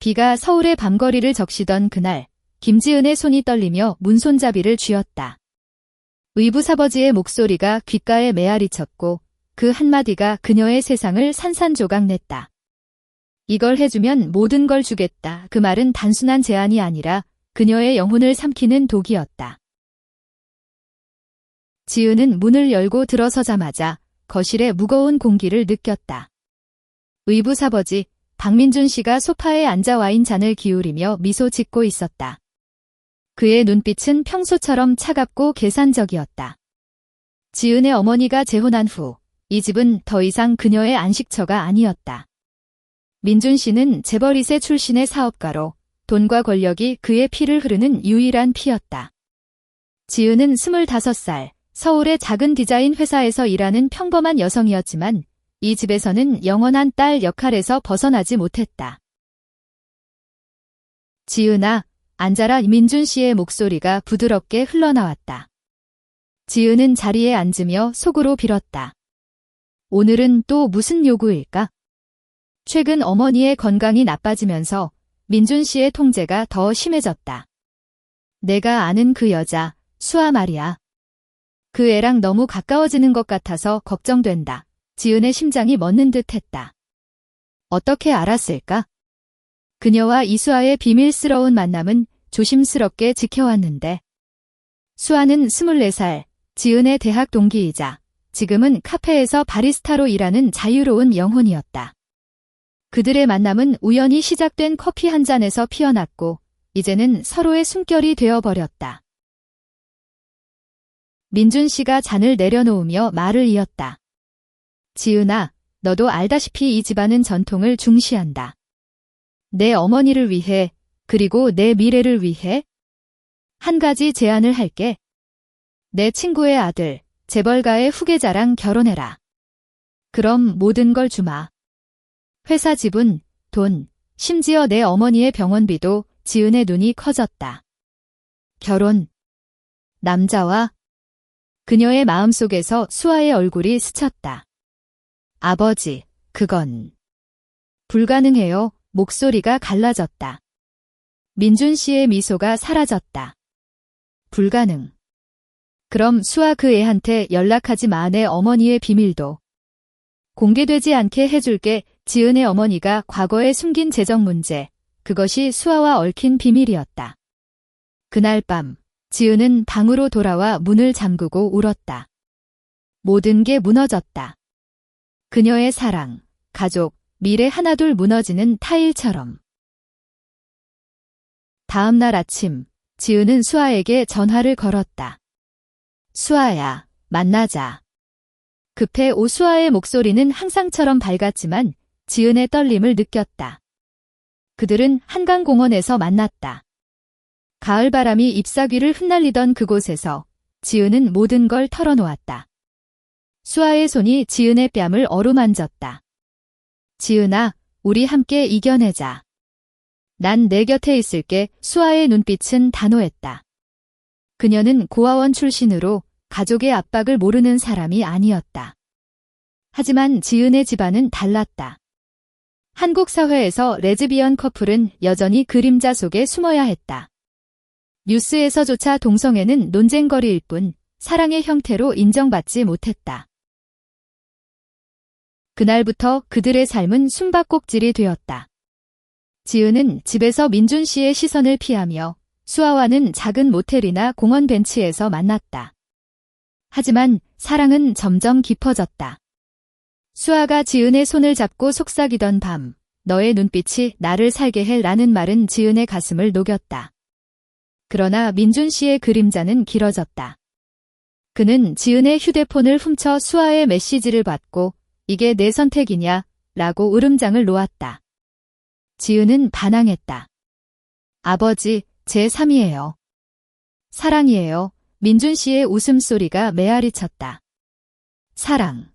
비가 서울의 밤거리를 적시던 그날, 김지은의 손이 떨리며 문손잡이를 쥐었다. 의부사버지의 목소리가 귓가에 메아리쳤고 그 한마디가 그녀의 세상을 산산조각냈다. 이걸 해주면 모든 걸 주겠다. 그 말은 단순한 제안이 아니라 그녀의 영혼을 삼키는 독이었다. 지은은 문을 열고 들어서자마자 거실의 무거운 공기를 느꼈다. 의부사버지 박민준 씨가 소파에 앉아 와인잔을 기울이며 미소 짓고 있었다. 그의 눈빛은 평소처럼 차갑고 계산적이었다. 지은의 어머니가 재혼한 후 이 집은 더 이상 그녀의 안식처가 아니었다. 민준 씨는 재벌 2세 출신의 사업가로 돈과 권력이 그의 피를 흐르는 유일한 피였다. 지은은 25살, 서울의 작은 디자인 회사에서 일하는 평범한 여성이었지만 이 집에서는 영원한 딸 역할에서 벗어나지 못했다. 지은아, 앉아라. 민준 씨의 목소리가 부드럽게 흘러나왔다. 지은은 자리에 앉으며 속으로 빌었다. 오늘은 또 무슨 요구일까? 최근 어머니의 건강이 나빠지면서 민준 씨의 통제가 더 심해졌다. 내가 아는 그 여자, 수아 말이야. 그 애랑 너무 가까워지는 것 같아서 걱정된다. 지은의 심장이 멎는 듯 했다. 어떻게 알았을까? 그녀와 이수아의 비밀스러운 만남은 조심스럽게 지켜왔는데. 수아는 24살, 지은의 대학 동기이자 지금은 카페에서 바리스타로 일하는 자유로운 영혼이었다. 그들의 만남은 우연히 시작된 커피 한 잔에서 피어났고 이제는 서로의 숨결이 되어버렸다. 민준 씨가 잔을 내려놓으며 말을 이었다. 지은아, 너도 알다시피 이 집안은 전통을 중시한다. 내 어머니를 위해, 그리고 내 미래를 위해 한 가지 제안을 할게. 내 친구의 아들, 재벌가의 후계자랑 결혼해라. 그럼 모든 걸 주마. 회사 지분, 돈, 심지어 내 어머니의 병원비도. 지은의 눈이 커졌다. 결혼. 남자와? 그녀의 마음속에서 수아의 얼굴이 스쳤다. 아버지, 그건 불가능해요. 목소리가 갈라졌다. 민준 씨의 미소가 사라졌다. 불가능. 그럼 수아 그 애한테 연락하지 마. 내 어머니의 비밀도 공개되지 않게 해줄게. 지은의 어머니가 과거에 숨긴 재정 문제, 그것이 수아와 얽힌 비밀이었다. 그날 밤, 지은은 방으로 돌아와 문을 잠그고 울었다. 모든 게 무너졌다. 그녀의 사랑, 가족, 미래 하나둘 무너지는 타일처럼. 다음 날 아침, 지은은 수아에게 전화를 걸었다. 수아야, 만나자. 급해 수아의 목소리는 항상처럼 밝았지만 지은의 떨림을 느꼈다. 그들은 한강공원에서 만났다. 가을바람이 잎사귀를 흩날리던 그곳에서 지은은 모든 걸 털어놓았다. 수아의 손이 지은의 뺨을 어루만졌다. 지은아, 우리 함께 이겨내자. 난 내 곁에 있을게. 수아의 눈빛은 단호했다. 그녀는 고아원 출신으로 가족의 압박을 모르는 사람이 아니었다. 하지만 지은의 집안은 달랐다. 한국 사회에서 레즈비언 커플은 여전히 그림자 속에 숨어야 했다. 뉴스에서조차 동성애는 논쟁거리일 뿐 사랑의 형태로 인정받지 못했다. 그날부터 그들의 삶은 숨바꼭질이 되었다. 지은은 집에서 민준 씨의 시선을 피하며 수아와는 작은 모텔이나 공원 벤치에서 만났다. 하지만 사랑은 점점 깊어졌다. 수아가 지은의 손을 잡고 속삭이던 밤, 너의 눈빛이 나를 살게 해 라는 말은 지은의 가슴을 녹였다. 그러나 민준 씨의 그림자는 길어졌다. 그는 지은의 휴대폰을 훔쳐 수아의 메시지를 받고 이게 내 선택이냐? 라고 으름장을 놓았다. 지은은 반항했다. 아버지, 제 3이에요. 사랑이에요. 민준 씨의 웃음소리가 메아리쳤다. 사랑.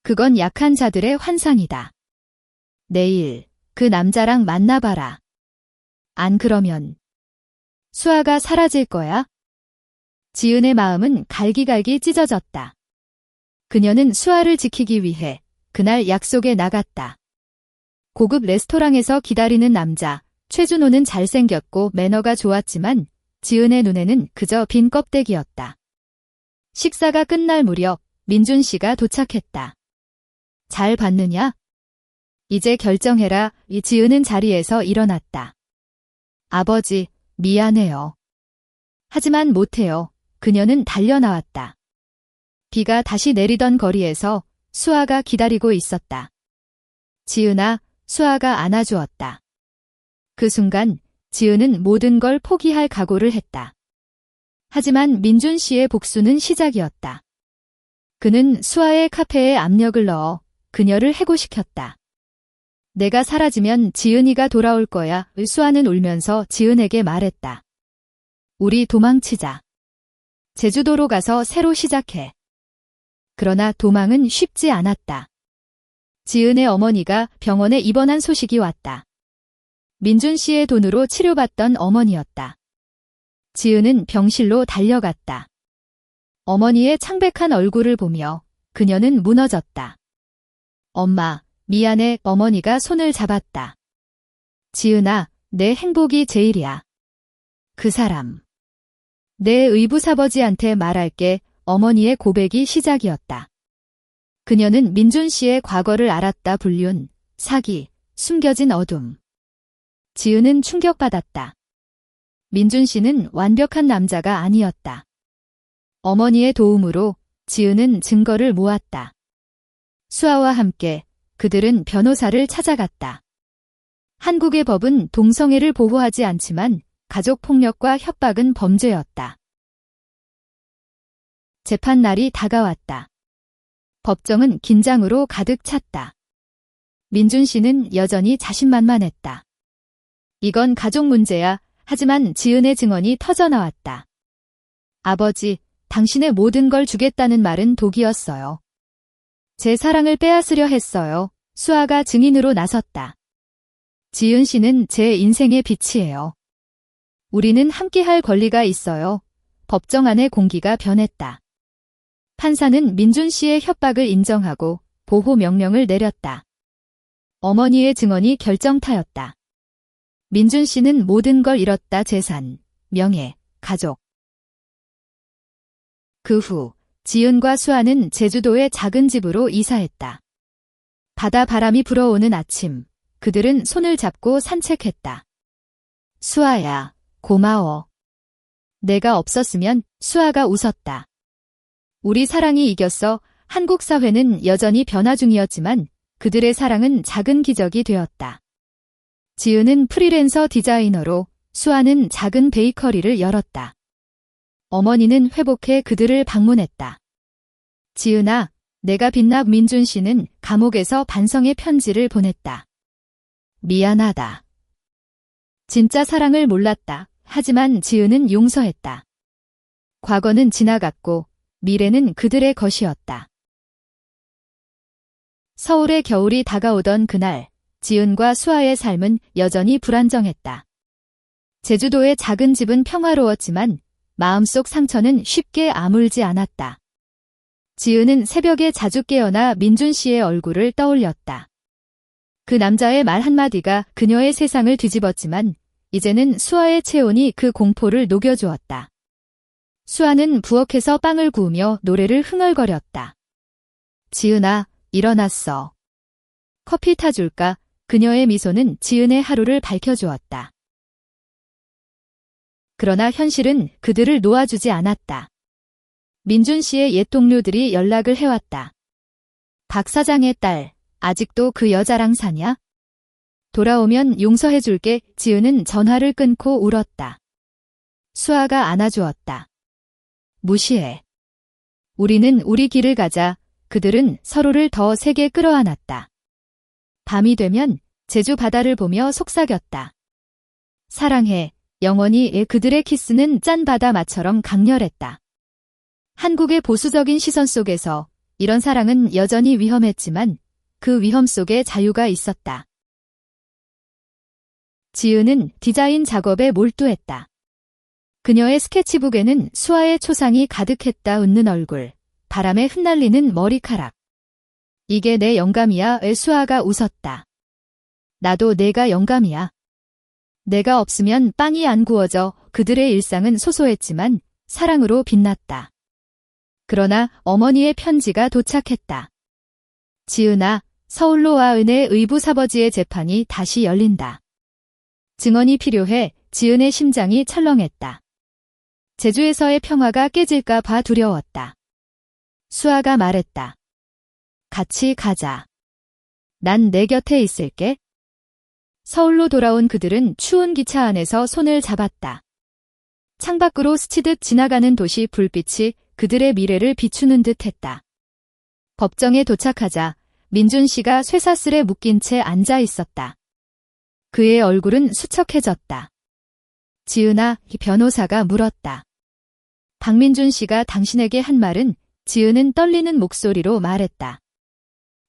그건 약한 자들의 환상이다. 내일 그 남자랑 만나봐라. 안 그러면 수아가 사라질 거야? 지은의 마음은 갈기갈기 찢어졌다. 그녀는 수아를 지키기 위해 그날 약속에 나갔다. 고급 레스토랑에서 기다리는 남자, 최준호는 잘생겼고 매너가 좋았지만 지은의 눈에는 그저 빈 껍데기였다. 식사가 끝날 무렵 민준 씨가 도착했다. 잘 봤느냐? 이제 결정해라. 지은은 자리에서 일어났다. 아버지, 미안해요. 하지만 못해요. 그녀는 달려나왔다. 비가 다시 내리던 거리에서 수아가 기다리고 있었다. 지은아, 수아가 안아주었다. 그 순간 지은은 모든 걸 포기할 각오를 했다. 하지만 민준 씨의 복수는 시작이었다. 그는 수아의 카페에 압력을 넣어 그녀를 해고시켰다. 내가 사라지면 지은이가 돌아올 거야. 수아는 울면서 지은에게 말했다. 우리 도망치자. 제주도로 가서 새로 시작해. 그러나 도망은 쉽지 않았다. 지은의 어머니가 병원에 입원한 소식이 왔다. 민준 씨의 돈으로 치료받던 어머니였다. 지은은 병실로 달려갔다. 어머니의 창백한 얼굴을 보며 그녀는 무너졌다. 엄마, 미안해. 어머니가 손을 잡았다. 지은아, 내 행복이 제일이야. 그 사람. 내 의붓아버지한테 말할게. 어머니의 고백이 시작이었다. 그녀는 민준 씨의 과거를 알았다. 불륜, 사기, 숨겨진 어둠. 지은은 충격받았다. 민준 씨는 완벽한 남자가 아니었다. 어머니의 도움으로 지은은 증거를 모았다. 수아와 함께 그들은 변호사를 찾아갔다. 한국의 법은 동성애를 보호하지 않지만 가족 폭력과 협박은 범죄였다. 재판 날이 다가왔다. 법정은 긴장으로 가득 찼다. 민준 씨는 여전히 자신만만했다. 이건 가족 문제야. 하지만 지은의 증언이 터져나왔다. 아버지, 당신의 모든 걸 주겠다는 말은 독이었어요. 제 사랑을 빼앗으려 했어요. 수아가 증인으로 나섰다. 지은 씨는 제 인생의 빛이에요. 우리는 함께할 권리가 있어요. 법정 안의 공기가 변했다. 판사는 민준 씨의 협박을 인정하고 보호 명령을 내렸다. 어머니의 증언이 결정타였다. 민준 씨는 모든 걸 잃었다. 재산, 명예, 가족. 그 후 지은과 수아는 제주도의 작은 집으로 이사했다. 바다 바람이 불어오는 아침, 그들은 손을 잡고 산책했다. 수아야, 고마워. 내가 없었으면. 수아가 웃었다. 우리 사랑이 이겼어. 한국 사회는 여전히 변화 중이었지만 그들의 사랑은 작은 기적이 되었다. 지은은 프리랜서 디자이너로, 수아는 작은 베이커리를 열었다. 어머니는 회복해 그들을 방문했다. 지은아, 내가 빛나. 민준 씨는 감옥에서 반성의 편지를 보냈다. 미안하다. 진짜 사랑을 몰랐다. 하지만 지은은 용서했다. 과거는 지나갔고 미래는 그들의 것이었다. 서울의 겨울이 다가오던 그날, 지은과 수아의 삶은 여전히 불안정했다. 제주도의 작은 집은 평화로웠지만 마음속 상처는 쉽게 아물지 않았다. 지은은 새벽에 자주 깨어나 민준 씨의 얼굴을 떠올렸다. 그 남자의 말 한마디가 그녀의 세상을 뒤집었지만 이제는 수아의 체온이 그 공포를 녹여주었다. 수아는 부엌에서 빵을 구우며 노래를 흥얼거렸다. 지은아, 일어났어. 커피 타줄까? 그녀의 미소는 지은의 하루를 밝혀주었다. 그러나 현실은 그들을 놓아주지 않았다. 민준 씨의 옛 동료들이 연락을 해왔다. 박 사장의 딸, 아직도 그 여자랑 사냐? 돌아오면 용서해줄게. 지은은 전화를 끊고 울었다. 수아가 안아주었다. 무시해. 우리는 우리 길을 가자. 그들은 서로를 더 세게 끌어안았다. 밤이 되면 제주 바다를 보며 속삭였다. 사랑해. 영원히. 그들의 키스는 짠 바다맛처럼 강렬했다. 한국의 보수적인 시선 속에서 이런 사랑은 여전히 위험했지만 그 위험 속에 자유가 있었다. 지은은 디자인 작업에 몰두했다. 그녀의 스케치북에는 수아의 초상이 가득했다. 웃는 얼굴, 바람에 흩날리는 머리카락. 이게 내 영감이야. 수아가 웃었다. 나도 내가 영감이야. 내가 없으면 빵이 안 구워져. 그들의 일상은 소소했지만 사랑으로 빛났다. 그러나 어머니의 편지가 도착했다. 지은아, 서울로 와. 은혜 의붓아버지의 재판이 다시 열린다. 증언이 필요해. 지은의 심장이 철렁했다. 제주에서의 평화가 깨질까 봐 두려웠다. 수아가 말했다. 같이 가자. 난 내 곁에 있을게. 서울로 돌아온 그들은 추운 기차 안에서 손을 잡았다. 창밖으로 스치듯 지나가는 도시 불빛이 그들의 미래를 비추는 듯 했다. 법정에 도착하자 민준 씨가 쇠사슬에 묶인 채 앉아 있었다. 그의 얼굴은 수척해졌다. 지은아, 변호사가 물었다. 박민준 씨가 당신에게 한 말은? 지은은 떨리는 목소리로 말했다.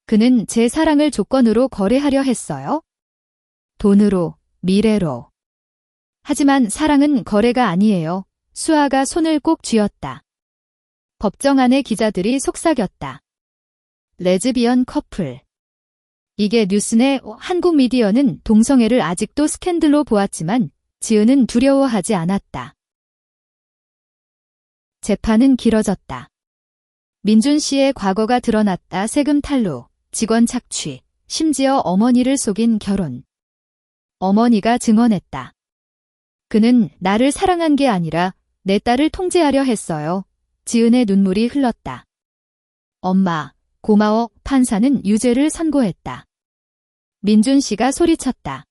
그는 제 사랑을 조건으로 거래하려 했어요. 돈으로, 미래로. 하지만 사랑은 거래가 아니에요. 수아가 손을 꼭 쥐었다. 법정 안의 기자들이 속삭였다. 레즈비언 커플. 이게 뉴스네. 한국 미디어는 동성애를 아직도 스캔들로 보았지만 지은은 두려워하지 않았다. 재판은 길어졌다. 민준 씨의 과거가 드러났다. 세금 탈루, 직원 착취, 심지어 어머니를 속인 결혼. 어머니가 증언했다. 그는 나를 사랑한 게 아니라 내 딸을 통제하려 했어요. 지은의 눈물이 흘렀다. 엄마, 고마워. 판사는 유죄를 선고했다. 민준 씨가 소리쳤다.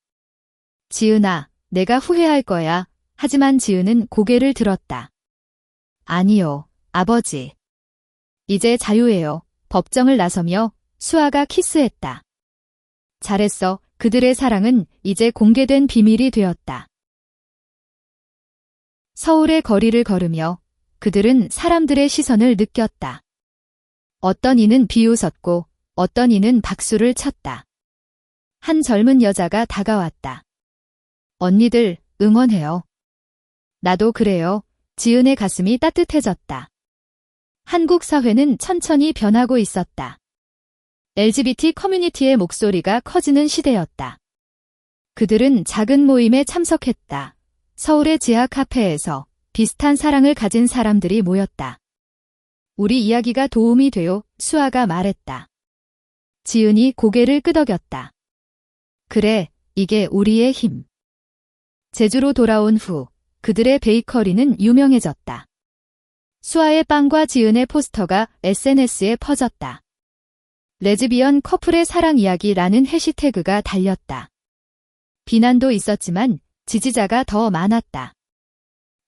지은아, 내가 후회할 거야. 하지만 지은은 고개를 들었다. 아니요, 아버지. 이제 자유예요. 법정을 나서며 수아가 키스했다. 잘했어. 그들의 사랑은 이제 공개된 비밀이 되었다. 서울의 거리를 걸으며 그들은 사람들의 시선을 느꼈다. 어떤 이는 비웃었고 어떤 이는 박수를 쳤다. 한 젊은 여자가 다가왔다. 언니들, 응원해요. 나도 그래요. 지은의 가슴이 따뜻해졌다. 한국 사회는 천천히 변하고 있었다. LGBT 커뮤니티의 목소리가 커지는 시대였다. 그들은 작은 모임에 참석했다. 서울의 지하 카페에서 비슷한 사랑을 가진 사람들이 모였다. 우리 이야기가 도움이 돼요. 수아가 말했다. 지은이 고개를 끄덕였다. 그래, 이게 우리의 힘. 제주로 돌아온 후 그들의 베이커리는 유명해졌다. 수아의 빵과 지은의 포스터가 SNS에 퍼졌다. 레즈비언 커플의 사랑 이야기라는 해시태그가 달렸다. 비난도 있었지만 지지자가 더 많았다.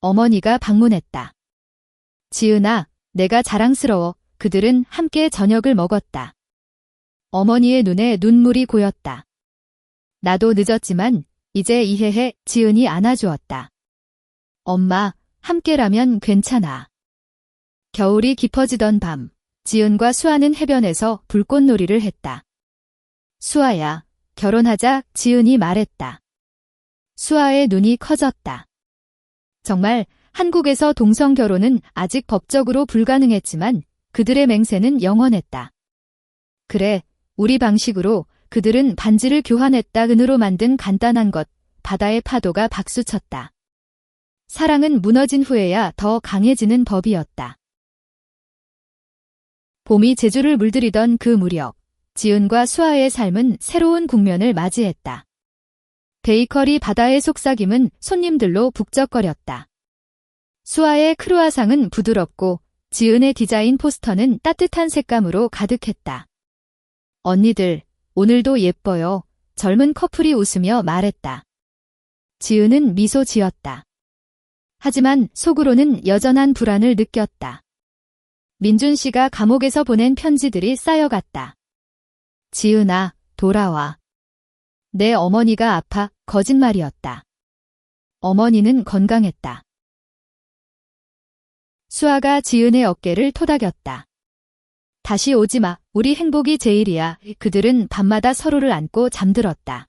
어머니가 방문했다. 지은아, 내가 자랑스러워. 그들은 함께 저녁을 먹었다. 어머니의 눈에 눈물이 고였다. 나도 늦었지만 이제 이해해. 지은이 안아주었다. 엄마, 함께라면 괜찮아. 겨울이 깊어지던 밤, 지은과 수아는 해변에서 불꽃놀이를 했다. 수아야, 결혼하자. 지은이 말했다. 수아의 눈이 커졌다. 정말 한국에서 동성 결혼은 아직 법적으로 불가능했지만 그들의 맹세는 영원했다. 그래, 우리 방식으로. 그들은 반지를 교환했다. 은으로 만든 간단한 것. 바다의 파도가 박수쳤다. 사랑은 무너진 후에야 더 강해지는 법이었다. 봄이 제주를 물들이던 그 무렵, 지은과 수아의 삶은 새로운 국면을 맞이했다. 베이커리 바다의 속삭임은 손님들로 북적거렸다. 수아의 크루아상은 부드럽고 지은의 디자인 포스터는 따뜻한 색감으로 가득했다. 언니들, 오늘도 예뻐요. 젊은 커플이 웃으며 말했다. 지은은 미소 지었다. 하지만 속으로는 여전한 불안을 느꼈다. 민준 씨가 감옥에서 보낸 편지들이 쌓여갔다. 지은아, 돌아와. 내 어머니가 아파. 거짓말이었다. 어머니는 건강했다. 수아가 지은의 어깨를 토닥였다. 다시 오지 마. 우리 행복이 제일이야. 그들은 밤마다 서로를 안고 잠들었다.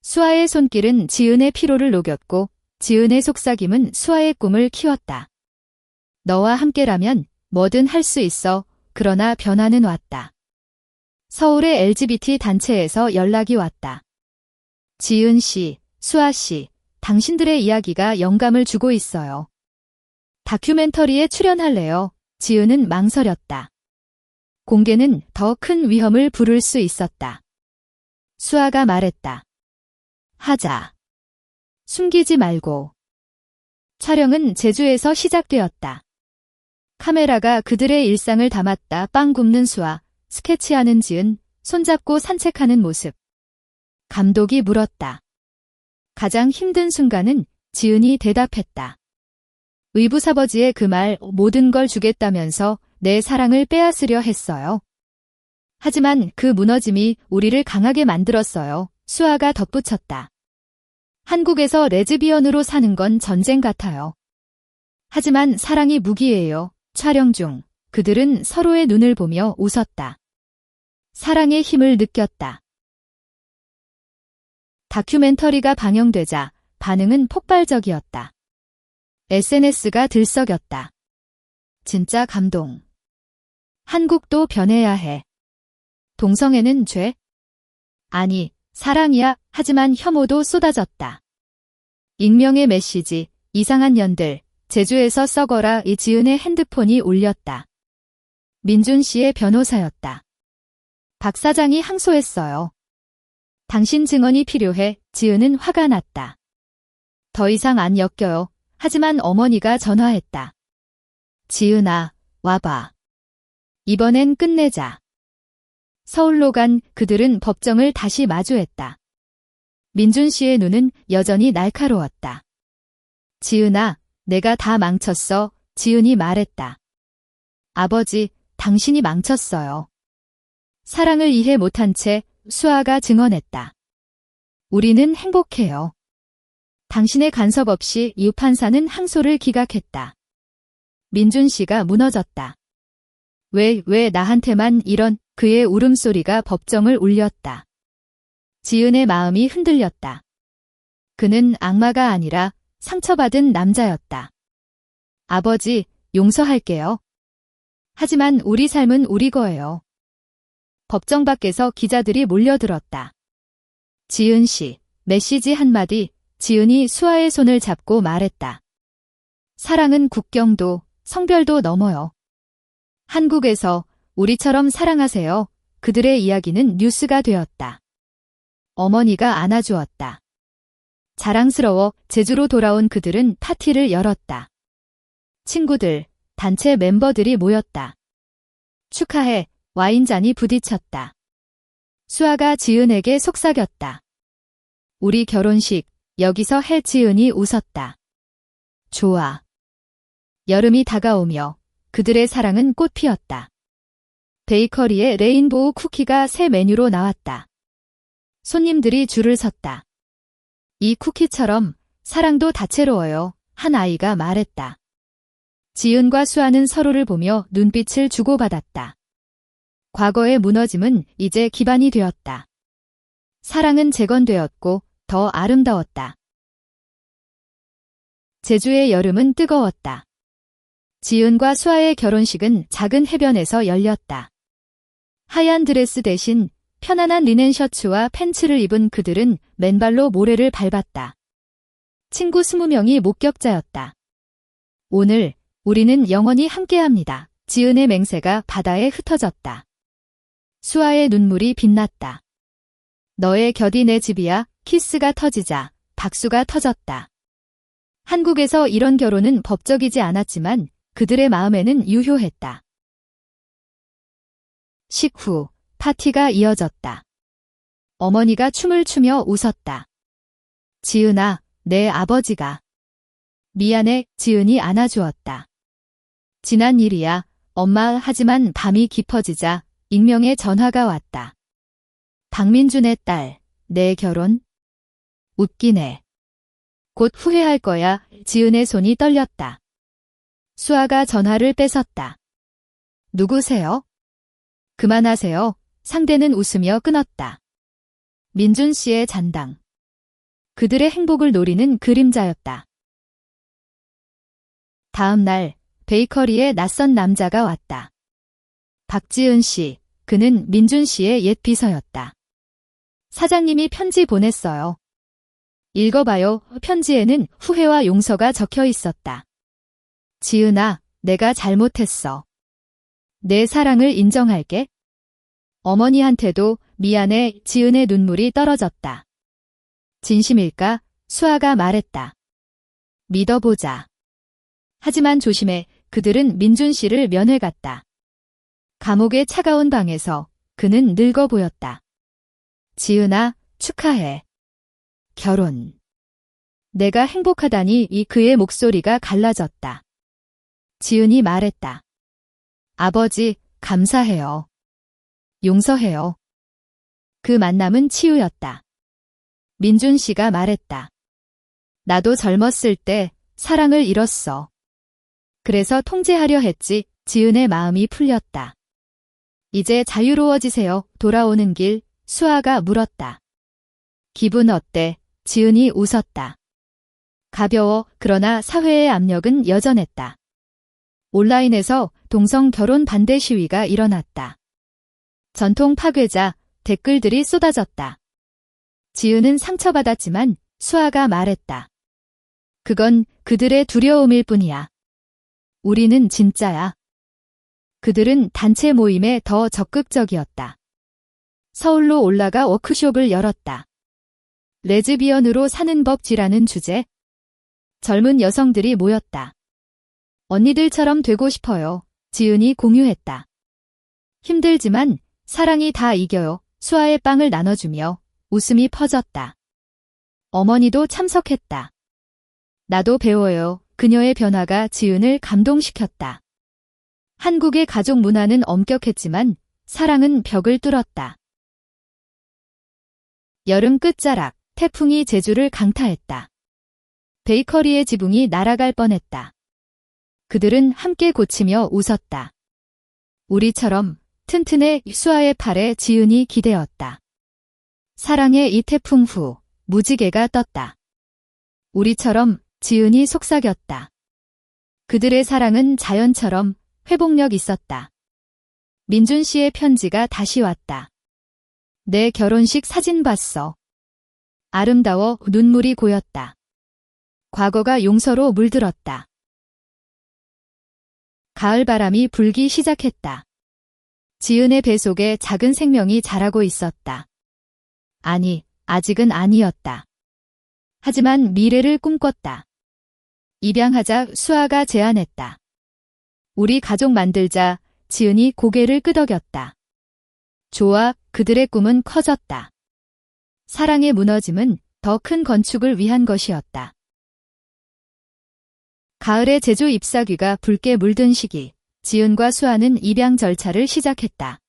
수아의 손길은 지은의 피로를 녹였고 지은의 속삭임은 수아의 꿈을 키웠다. 너와 함께라면 뭐든 할 수 있어. 그러나 변화는 왔다. 서울의 LGBT 단체에서 연락이 왔다. 지은 씨, 수아 씨, 당신들의 이야기가 영감을 주고 있어요. 다큐멘터리에 출연할래요. 지은은 망설였다. 공개는 더 큰 위험을 부를 수 있었다. 수아가 말했다. 하자. 숨기지 말고. 촬영은 제주에서 시작되었다. 카메라가 그들의 일상을 담았다. 빵 굽는 수아, 스케치하는 지은, 손잡고 산책하는 모습. 감독이 물었다. 가장 힘든 순간은 지은이 대답했다. 의붓아버지의 그 말 모든 걸 주겠다면서 내 사랑을 빼앗으려 했어요. 하지만 그 무너짐이 우리를 강하게 만들었어요. 수아가 덧붙였다. 한국에서 레즈비언으로 사는 건 전쟁 같아요. 하지만 사랑이 무기예요. 촬영 중 그들은 서로의 눈을 보며 웃었다. 사랑의 힘을 느꼈다. 다큐멘터리가 방영되자 반응은 폭발적이었다. SNS가 들썩였다. 진짜 감동. 한국도 변해야 해. 동성애는 죄? 아니, 사랑이야. 하지만 혐오도 쏟아졌다. 익명의 메시지, 이상한 년들, 제주에서 썩어라. 이지은의 핸드폰이 울렸다. 민준 씨의 변호사였다. 박 사장이 항소했어요. 당신 증언이 필요해. 지은은 화가 났다. 더 이상 안 엮여요. 하지만 어머니가 전화했다. 지은아, 와봐. 이번엔 끝내자. 서울로 간 그들은 법정을 다시 마주했다. 민준 씨의 눈은 여전히 날카로웠다. 지은아, 내가 다 망쳤어. 지은이 말했다. 아버지, 당신이 망쳤어요. 사랑을 이해 못한 채 수아가 증언했다. 우리는 행복해요. 당신의 간섭 없이 이 판사는 항소를 기각했다. 민준 씨가 무너졌다. 왜 나한테만 이런 그의 울음소리가 법정을 울렸다. 지은의 마음이 흔들렸다. 그는 악마가 아니라 상처받은 남자였다. 아버지, 용서할게요. 하지만 우리 삶은 우리 거예요. 법정 밖에서 기자들이 몰려들었다. 지은 씨, 메시지 한마디. 지은이 수아의 손을 잡고 말했다. 사랑은 국경도, 성별도 넘어요. 한국에서 우리처럼 사랑하세요. 그들의 이야기는 뉴스가 되었다. 어머니가 안아주었다. 자랑스러워 제주로 돌아온 그들은 파티를 열었다. 친구들, 단체 멤버들이 모였다. 축하해. 와인잔이 부딪혔다. 수아가 지은에게 속삭였다. 우리 결혼식, 여기서 해. 지은이 웃었다. 좋아. 여름이 다가오며 그들의 사랑은 꽃 피었다. 베이커리에 레인보우 쿠키가 새 메뉴로 나왔다. 손님들이 줄을 섰다. 이 쿠키처럼 사랑도 다채로워요. 한 아이가 말했다. 지은과 수아는 서로를 보며 눈빛을 주고받았다. 과거의 무너짐은 이제 기반이 되었다. 사랑은 재건되었고 더 아름다웠다. 제주의 여름은 뜨거웠다. 지은과 수아의 결혼식은 작은 해변에서 열렸다. 하얀 드레스 대신 편안한 리넨 셔츠와 팬츠를 입은 그들은 맨발로 모래를 밟았다. 친구 20명이 목격자였다. 오늘 우리는 영원히 함께합니다. 지은의 맹세가 바다에 흩어졌다. 수아의 눈물이 빛났다. 너의 곁이 내 집이야. 키스가 터지자 박수가 터졌다. 한국에서 이런 결혼은 법적이지 않았지만 그들의 마음에는 유효했다. 식후 파티가 이어졌다. 어머니가 춤을 추며 웃었다. 지은아, 내 아버지가. 미안해. 지은이 안아주었다. 지난 일이야. 엄마. 하지만 밤이 깊어지자 익명의 전화가 왔다. 박민준의 딸, 내 결혼? 웃기네. 곧 후회할 거야. 지은의 손이 떨렸다. 수아가 전화를 뺏었다. 누구세요? 그만하세요. 상대는 웃으며 끊었다. 민준 씨의 잔당. 그들의 행복을 노리는 그림자였다. 다음 날 베이커리에 낯선 남자가 왔다. 박지은 씨, 그는 민준 씨의 옛 비서였다. 사장님이 편지 보냈어요. 읽어봐요. 편지에는 후회와 용서가 적혀 있었다. 지은아, 내가 잘못했어. 내 사랑을 인정할게. 어머니한테도 미안해. 지은의 눈물이 떨어졌다. 진심일까? 수아가 말했다. 믿어보자. 하지만 조심해. 그들은 민준 씨를 면회갔다. 감옥의 차가운 방에서 그는 늙어 보였다. 지은아, 축하해. 결혼. 내가 행복하다니. 이 그의 목소리가 갈라졌다. 지은이 말했다. 아버지, 감사해요. 용서해요. 그 만남은 치유였다. 민준 씨가 말했다. 나도 젊었을 때 사랑을 잃었어. 그래서 통제하려 했지. 지은의 마음이 풀렸다. 이제 자유로워지세요. 돌아오는 길, 수아가 물었다. 기분 어때? 지은이 웃었다. 가벼워. 그러나 사회의 압력은 여전했다. 온라인에서 동성 결혼 반대 시위가 일어났다. 전통 파괴자, 댓글들이 쏟아졌다. 지은은 상처받았지만 수아가 말했다. 그건 그들의 두려움일 뿐이야. 우리는 진짜야. 그들은 단체 모임에 더 적극적이었다. 서울로 올라가 워크숍을 열었다. 레즈비언으로 사는 법지라는 주제. 젊은 여성들이 모였다. 언니들처럼 되고 싶어요. 지은이 공유했다. 힘들지만 사랑이 다 이겨요. 수아의 빵을 나눠주며 웃음이 퍼졌다. 어머니도 참석했다. 나도 배워요. 그녀의 변화가 지은을 감동시켰다. 한국의 가족 문화는 엄격했지만 사랑은 벽을 뚫었다. 여름 끝자락, 태풍이 제주를 강타했다. 베이커리의 지붕이 날아갈 뻔했다. 그들은 함께 고치며 웃었다. 우리처럼 튼튼해. 수아의 팔에 지은이 기대었다. 사랑의 이 태풍 후 무지개가 떴다. 우리처럼 지은이 속삭였다. 그들의 사랑은 자연처럼 회복력 있었다. 민준 씨의 편지가 다시 왔다. 내 결혼식 사진 봤어. 아름다워. 눈물이 고였다. 과거가 용서로 물들었다. 가을바람이 불기 시작했다. 지은의 뱃속에 작은 생명이 자라고 있었다. 아니, 아직은 아니었다. 하지만 미래를 꿈꿨다. 입양하자. 수아가 제안했다. 우리 가족 만들자. 지은이 고개를 끄덕였다. 좋아. 그들의 꿈은 커졌다. 사랑의 무너짐은 더 큰 건축을 위한 것이었다. 가을의 제주 잎사귀가 붉게 물든 시기, 지은과 수아는 입양 절차를 시작했다.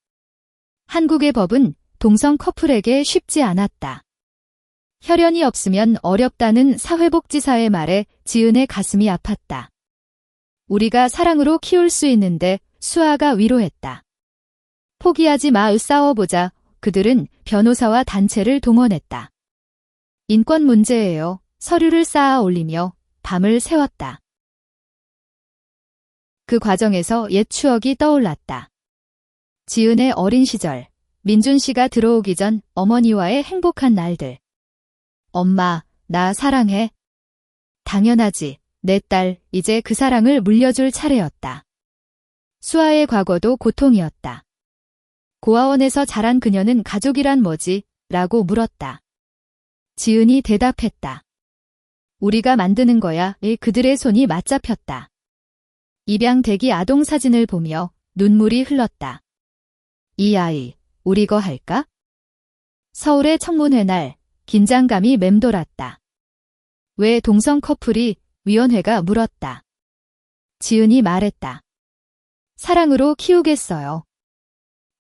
한국의 법은 동성 커플에게 쉽지 않았다. 혈연이 없으면 어렵다는 사회복지사의 말에 지은의 가슴이 아팠다. 우리가 사랑으로 키울 수 있는데. 수아가 위로했다. 포기하지 마. 싸워보자. 그들은 변호사와 단체를 동원했다. 인권 문제예요. 서류를 쌓아 올리며 밤을 새웠다. 그 과정에서 옛 추억이 떠올랐다. 지은의 어린 시절, 민준 씨가 들어오기 전 어머니와의 행복한 날들. 엄마, 나 사랑해. 당연하지. 내 딸, 이제 그 사랑을 물려줄 차례였다. 수아의 과거도 고통이었다. 고아원에서 자란 그녀는 가족이란 뭐지? 라고 물었다. 지은이 대답했다. 우리가 만드는 거야. 그들의 손이 맞잡혔다. 입양 대기 아동 사진을 보며 눈물이 흘렀다. 이 아이, 우리 거 할까? 서울의 청문회 날, 긴장감이 맴돌았다. 왜 동성 커플이? 위원회가 물었다. 지은이 말했다. 사랑으로 키우겠어요.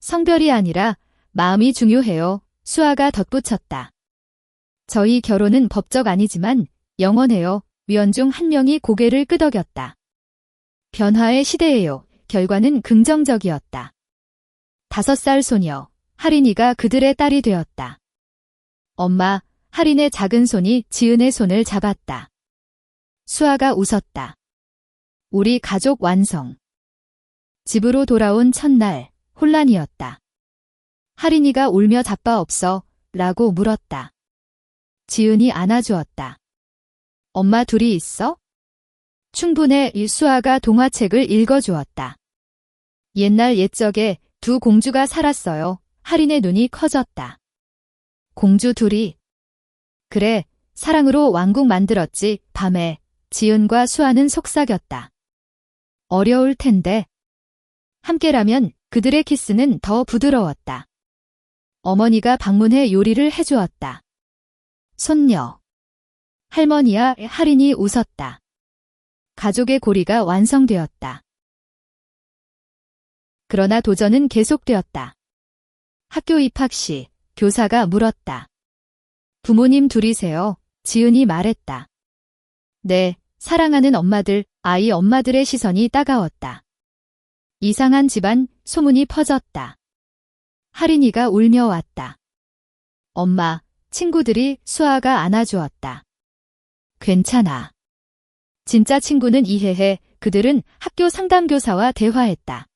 성별이 아니라 마음이 중요해요. 수아가 덧붙였다. 저희 결혼은 법적 아니지만 영원해요. 위원 중 한 명이 고개를 끄덕였다. 변화의 시대예요. 결과는 긍정적이었다. 5살 소녀, 하린이가 그들의 딸이 되었다. 엄마, 하린의 작은 손이 지은의 손을 잡았다. 수아가 웃었다. 우리 가족 완성. 집으로 돌아온 첫날, 혼란이었다. 하린이가 울며 자빠 없어? 라고 물었다. 지은이 안아주었다. 엄마 둘이 있어? 충분해. 수아가 동화책을 읽어주었다. 옛날 옛적에 두 공주가 살았어요. 할인의 눈이 커졌다. 공주 둘이. 그래, 사랑으로 왕국 만들었지. 밤에 지은과 수아는 속삭였다. 어려울 텐데. 함께라면 그들의 키스는 더 부드러웠다. 어머니가 방문해 요리를 해주었다. 손녀. 할머니야. 할인이 웃었다. 가족의 고리가 완성되었다. 그러나 도전은 계속되었다. 학교 입학 시 교사가 물었다. 부모님 둘이세요? 지은이 말했다. 네, 사랑하는 엄마들, 아이 엄마들의 시선이 따가웠다. 이상한 집안, 소문이 퍼졌다. 할인이가 울며 왔다. 엄마, 친구들이 수아가 안아주었다. 괜찮아. 진짜 친구는 이해해. 그들은 학교 상담교사와 대화했다.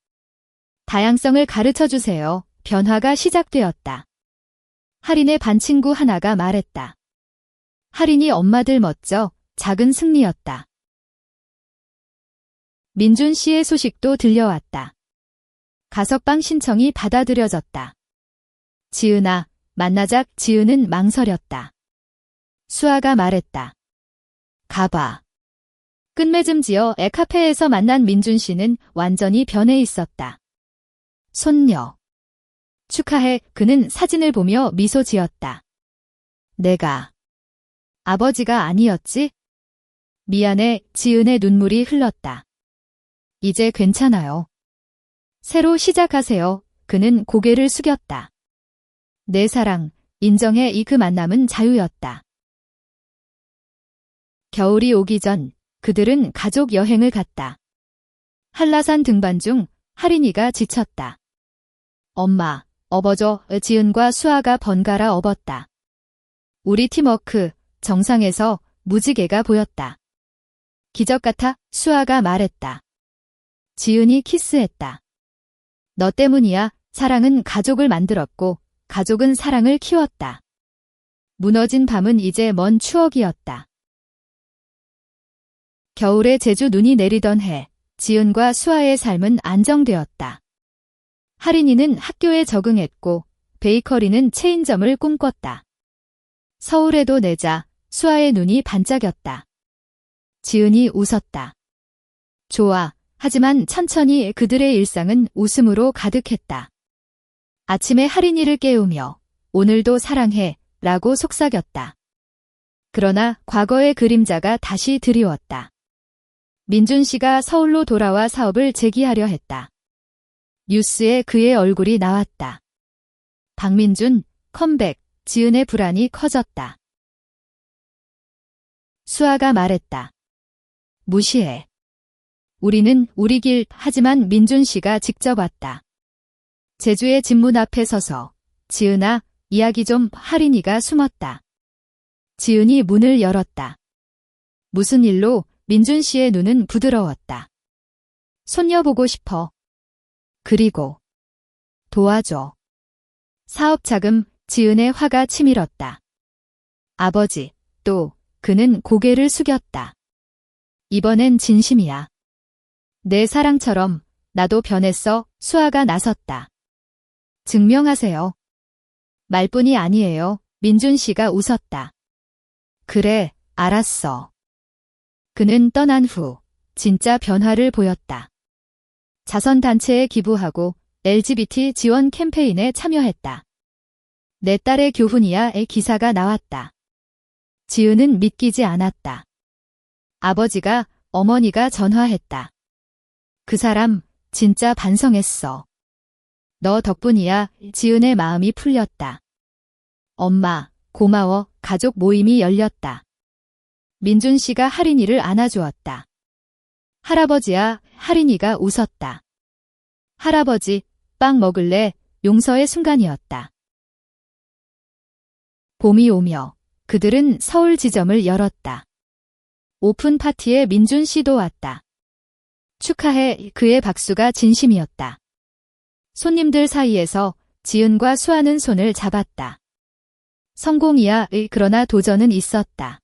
다양성을 가르쳐 주세요. 변화가 시작되었다. 할인의 반 친구 하나가 말했다. 할인이 엄마들 멋져. 작은 승리였다. 민준 씨의 소식도 들려왔다. 가석방 신청이 받아들여졌다. 지은아, 만나자. 지은은 망설였다. 수아가 말했다. 가봐. 끝맺음 지어 카페에서 만난 민준 씨는 완전히 변해 있었다. 손녀. 축하해. 그는 사진을 보며 미소 지었다. 내가 아버지가 아니었지? 미안해. 지은의 눈물이 흘렀다. 이제 괜찮아요. 새로 시작하세요. 그는 고개를 숙였다. 내 사랑, 인정해. 그 만남은 자유였다. 겨울이 오기 전 그들은 가족 여행을 갔다. 한라산 등반 중 할인이가 지쳤다. 엄마, 업어줘. 지은과 수아가 번갈아 업었다. 우리 팀워크, 정상에서 무지개가 보였다. 기적 같아. 수아가 말했다. 지은이 키스했다. 너 때문이야. 사랑은 가족을 만들었고 가족은 사랑을 키웠다. 무너진 밤은 이제 먼 추억이었다. 겨울에 제주 눈이 내리던 해, 지은과 수아의 삶은 안정되었다. 할인이는 학교에 적응했고 베이커리는 체인점을 꿈꿨다. 서울에도 내자 수아의 눈이 반짝였다. 지은이 웃었다. 좋아. 하지만 천천히 그들의 일상은 웃음으로 가득했다. 아침에 할인이를 깨우며 오늘도 사랑해 라고 속삭였다. 그러나 과거의 그림자가 다시 드리웠다. 민준 씨가 서울로 돌아와 사업을 재기하려 했다. 뉴스에 그의 얼굴이 나왔다. 박민준, 컴백. 지은의 불안이 커졌다. 수아가 말했다. 무시해. 우리는 우리 길. 하지만 민준 씨가 직접 왔다. 제주의 집문 앞에 서서 지은아, 이야기 좀. 할인이가 숨었다. 지은이 문을 열었다. 무슨 일로? 민준 씨의 눈은 부드러웠다. 손녀 보고 싶어. 그리고 도와줘. 사업 자금. 지은의 화가 치밀었다. 아버지, 또. 그는 고개를 숙였다. 이번엔 진심이야. 내 사랑처럼 나도 변했어. 수아가 나섰다. 증명하세요. 말뿐이 아니에요. 민준 씨가 웃었다. 그래, 알았어. 그는 떠난 후 진짜 변화를 보였다. 자선단체에 기부하고 LGBT 지원 캠페인에 참여했다. 내 딸의 교훈이야의 기사가 나왔다. 지은은 믿기지 않았다. 아버지가, 어머니가 전화했다. 그 사람 진짜 반성했어. 너 덕분이야. 지은의 마음이 풀렸다. 엄마, 고마워. 가족 모임이 열렸다. 민준 씨가 할인이를 안아주었다. 할아버지야. 할인이가 웃었다. 할아버지, 빵 먹을래? 용서의 순간이었다. 봄이 오며 그들은 서울 지점을 열었다. 오픈 파티에 민준 씨도 왔다. 축하해. 그의 박수가 진심이었다. 손님들 사이에서 지은과 수아는 손을 잡았다. 성공이야. 그러나 도전은 있었다.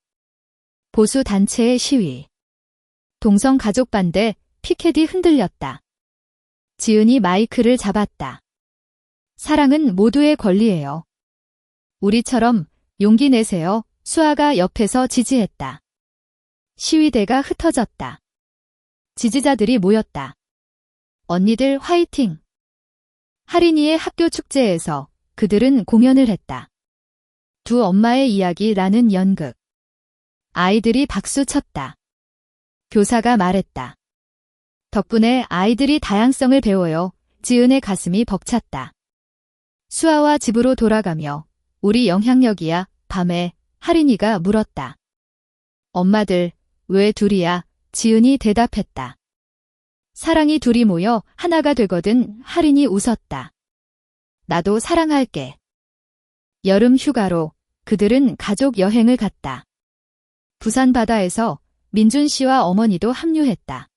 보수 단체의 시위. 동성 가족 반대, 피켓이 흔들렸다. 지은이 마이크를 잡았다. 사랑은 모두의 권리예요. 우리처럼 용기 내세요. 수아가 옆에서 지지했다. 시위대가 흩어졌다. 지지자들이 모였다. 언니들 화이팅! 하린이의 학교 축제에서 그들은 공연을 했다. 두 엄마의 이야기라는 연극. 아이들이 박수 쳤다. 교사가 말했다. 덕분에 아이들이 다양성을 배워요. 지은의 가슴이 벅찼다. 수아와 집으로 돌아가며 우리 영향력이야. 밤에 하린이가 물었다. 엄마들, 왜 둘이야? 지은이 대답했다. 사랑이 둘이 모여 하나가 되거든. 하린이 웃었다. 나도 사랑할게. 여름 휴가로 그들은 가족 여행을 갔다. 부산 바다에서 민준 씨와 어머니도 합류했다.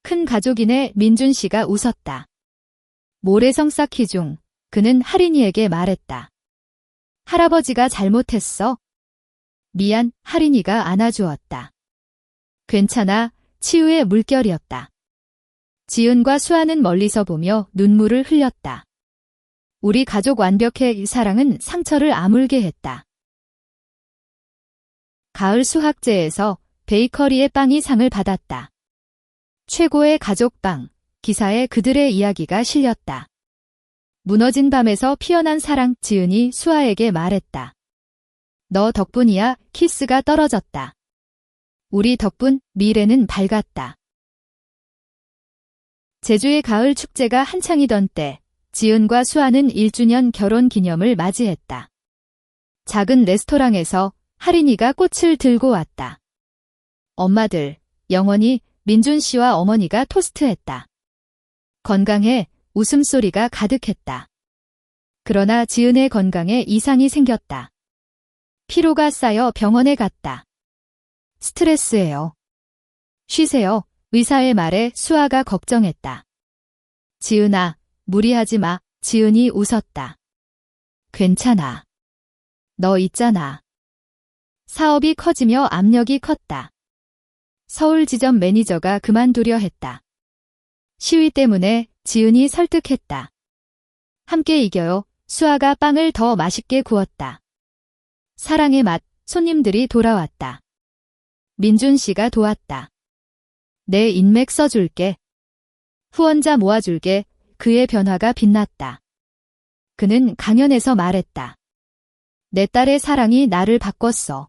큰 가족이네. 민준 씨가 웃었다. 모래성 쌓기 중 그는 하린이에게 말했다. 할아버지가 잘못했어. 미안. 하린이가 안아주었다. 괜찮아. 치유의 물결이었다. 지은과 수아는 멀리서 보며 눈물을 흘렸다. 우리 가족 완벽해. 이 사랑은 상처를 아물게 했다. 가을 수학제에서 베이커리의 빵이 상을 받았다. 최고의 가족빵, 기사에 그들의 이야기가 실렸다. 무너진 밤에서 피어난 사랑. 지은이 수아에게 말했다. 너 덕분이야. 키스가 떨어졌다. 우리 덕분 미래는 밝았다. 제주의 가을 축제가 한창이던 때 지은과 수아는 1주년 결혼 기념을 맞이했다. 작은 레스토랑에서 하린이가 꽃을 들고 왔다. 엄마들, 영원히 민준 씨와 어머니가 토스트했다. 건강해. 웃음소리가 가득했다. 그러나 지은의 건강에 이상이 생겼다. 피로가 쌓여 병원에 갔다. 스트레스예요. 쉬세요. 의사의 말에 수아가 걱정했다. 지은아, 무리하지 마. 지은이 웃었다. 괜찮아. 너 있잖아. 사업이 커지며 압력이 컸다. 서울 지점 매니저가 그만두려 했다. 시위 때문에 지은이 설득했다. 함께 이겨요. 수아가 빵을 더 맛있게 구웠다. 사랑의 맛. 손님들이 돌아왔다. 민준 씨가 도왔다. 내 인맥 써줄게. 후원자 모아줄게. 그의 변화가 빛났다. 그는 강연에서 말했다. 내 딸의 사랑이 나를 바꿨어.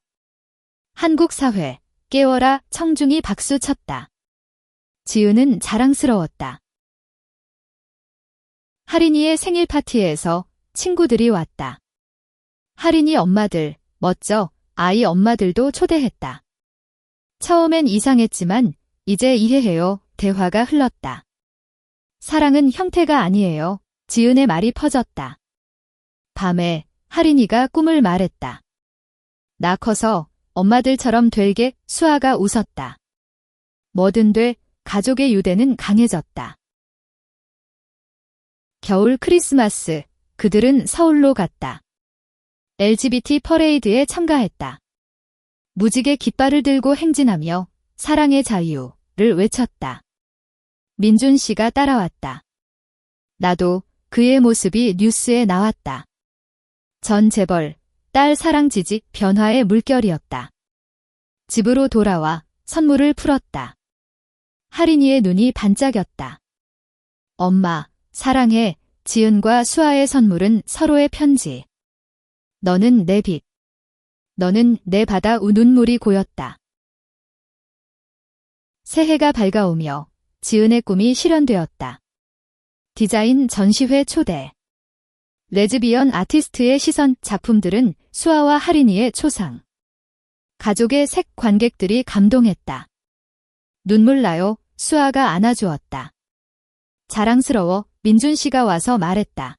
한국 사회, 깨워라. 청중이 박수 쳤다. 지은은 자랑스러웠다. 하린이의 생일 파티에서 친구들이 왔다. 하린이 엄마들, 멋져. 아이 엄마들도 초대했다. 처음엔 이상했지만 이제 이해해요. 대화가 흘렀다. 사랑은 형태가 아니에요. 지은의 말이 퍼졌다. 밤에 하린이가 꿈을 말했다. 나 커서 엄마들처럼 될게. 수아가 웃었다. 뭐든 돼. 가족의 유대는 강해졌다. 겨울 크리스마스, 그들은 서울로 갔다. LGBT 퍼레이드에 참가했다. 무지개 깃발을 들고 행진하며 사랑의 자유를 외쳤다. 민준 씨가 따라왔다. 나도. 그의 모습이 뉴스에 나왔다. 전 재벌, 딸 사랑 지지, 변화의 물결이었다. 집으로 돌아와 선물을 풀었다. 하린이의 눈이 반짝였다. 엄마, 사랑해. 지은과 수아의 선물은 서로의 편지. 너는 내 빛. 너는 내 바다. 눈물이 고였다. 새해가 밝아오며 지은의 꿈이 실현되었다. 디자인 전시회 초대. 레즈비언 아티스트의 시선. 작품들은 수아와 하린이의 초상. 가족의 색. 관객들이 감동했다. 눈물 나요. 수아가 안아주었다. 자랑스러워. 민준 씨가 와서 말했다.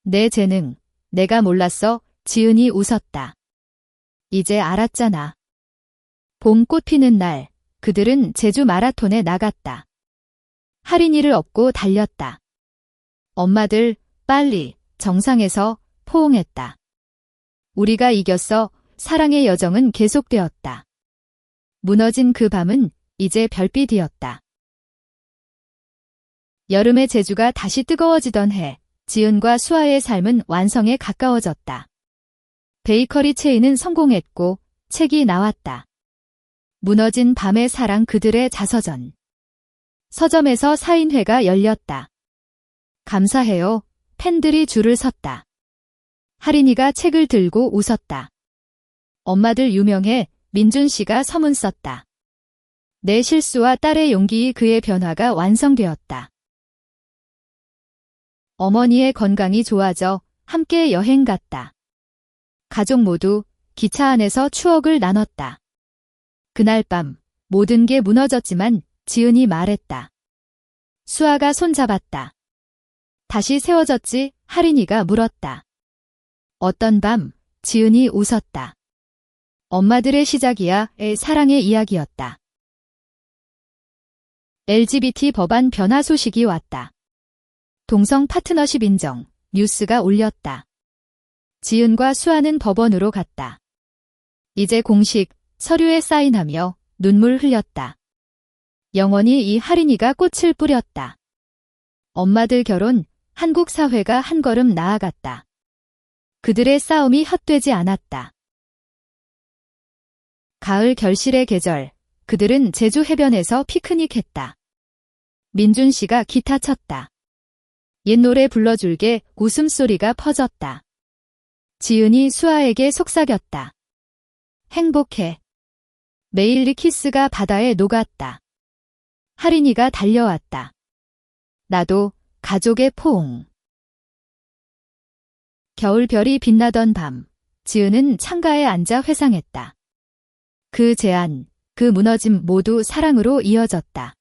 내 재능. 내가 몰랐어. 지은이 웃었다. 이제 알았잖아. 봄꽃 피는 날, 그들은 제주 마라톤에 나갔다. 하린이를 업고 달렸다. 엄마들, 빨리. 정상에서 포옹했다. 우리가 이겼어. 사랑의 여정은 계속되었다. 무너진 그 밤은 이제 별빛이었다. 여름의 제주가 다시 뜨거워지던 해, 지은과 수아의 삶은 완성에 가까워졌다. 베이커리 체인은 성공했고 책이 나왔다. 무너진 밤의 사랑 그들의 자서전. 서점에서 사인회가 열렸다. 감사해요. 팬들이 줄을 섰다. 하린이가 책을 들고 웃었다. 엄마들 유명해. 민준 씨가 서문 썼다. 내 실수와 딸의 용기 그의 변화가 완성되었다. 어머니의 건강이 좋아져 함께 여행 갔다. 가족 모두 기차 안에서 추억을 나눴다. 그날 밤 모든 게 무너졌지만 지은이 말했다. 수아가 손잡았다. 다시 세워졌지? 하린이가 물었다. 어떤 밤 지은이 웃었다. 엄마들의 시작이야. 의 사랑의 이야기였다. LGBT 법안 변화 소식이 왔다. 동성 파트너십 인정, 뉴스가 올렸다. 지은과 수아는 법원으로 갔다. 이제 공식 서류에 사인하며 눈물 흘렸다. 영원히 이 하린이가 꽃을 뿌렸다. 엄마들 결혼, 한국 사회가 한 걸음 나아갔다. 그들의 싸움이 헛되지 않았다. 가을 결실의 계절, 그들은 제주 해변에서 피크닉했다. 민준 씨가 기타 쳤다. 옛 노래 불러줄게 웃음소리가 퍼졌다. 지은이 수아에게 속삭였다. 행복해. 메일리 키스가 바다에 녹았다. 하린이가 달려왔다. 나도 가족의 포옹. 겨울별이 빛나던 밤, 지은은 창가에 앉아 회상했다. 그 제안, 그 무너짐 모두 사랑으로 이어졌다.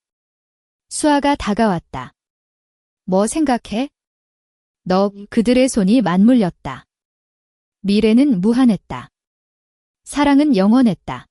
수아가 다가왔다. 뭐 생각해? 너 그들의 손이 맞물렸다. 미래는 무한했다. 사랑은 영원했다.